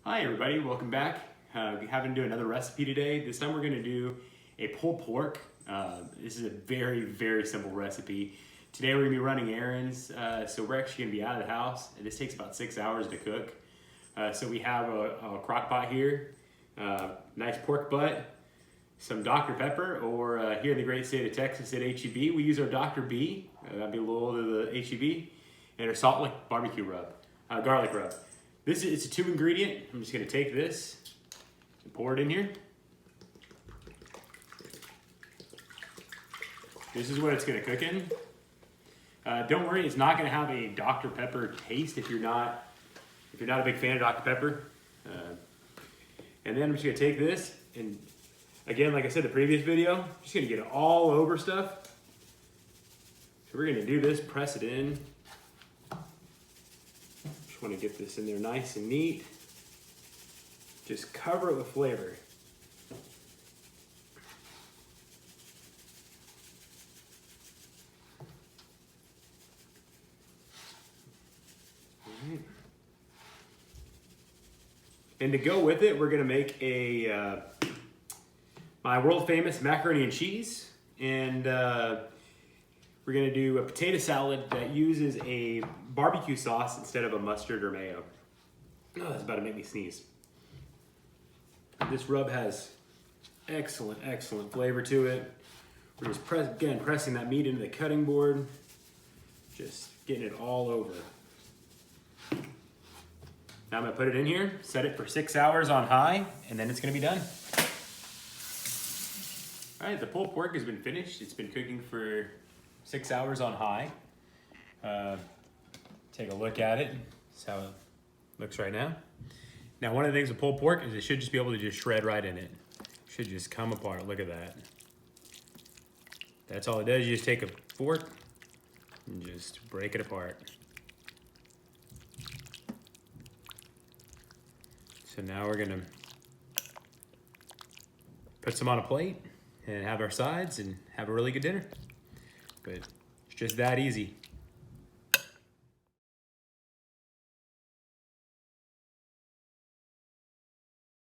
Hi everybody, welcome back. We happen to do another recipe today. This time we're going to do a pulled pork. This is a very, very simple recipe. Today we're going to be running errands, so we're actually going to be out of the house. And this takes about 6 hours to cook. So we have a crock pot here, nice pork butt, some Dr. Pepper, or here in the great state of Texas at H-E-B, we use our Dr. B, that'd be a little to the H-E-B, and our salt lick barbecue rub, garlic rub. This is a 2 ingredient. I'm just gonna take this and pour it in here. This is what it's gonna cook in. Don't worry, it's not gonna have a Dr. Pepper taste if you're not a big fan of Dr. Pepper. And then I'm just gonna take this and again, like I said in the previous video, I'm just gonna get it all over stuff. So we're gonna do this, press it in. Just want to get this in there nice and neat. Just cover it with flavor. Right. And to go with it, we're going to make a my world famous macaroni and cheese, and we're going to do a potato salad that uses a barbecue sauce instead of a mustard or mayo. Oh, that's about to make me sneeze. This rub has excellent, excellent flavor to it. We're just pressing that meat into the cutting board, just getting it all over. Now I'm going to put it in here, set it for 6 hours on high, and then it's going to be done. All right, the pulled pork has been finished. It's been cooking for 6 hours on high. Take a look at it. That's how it looks right now. Now, one of the things with pulled pork is it should just be able to just shred right in it. Should just come apart. Look at that. That's all it does. You just take a fork and just break it apart. So now we're gonna put some on a plate and have our sides and have a really good dinner. But it's just that easy.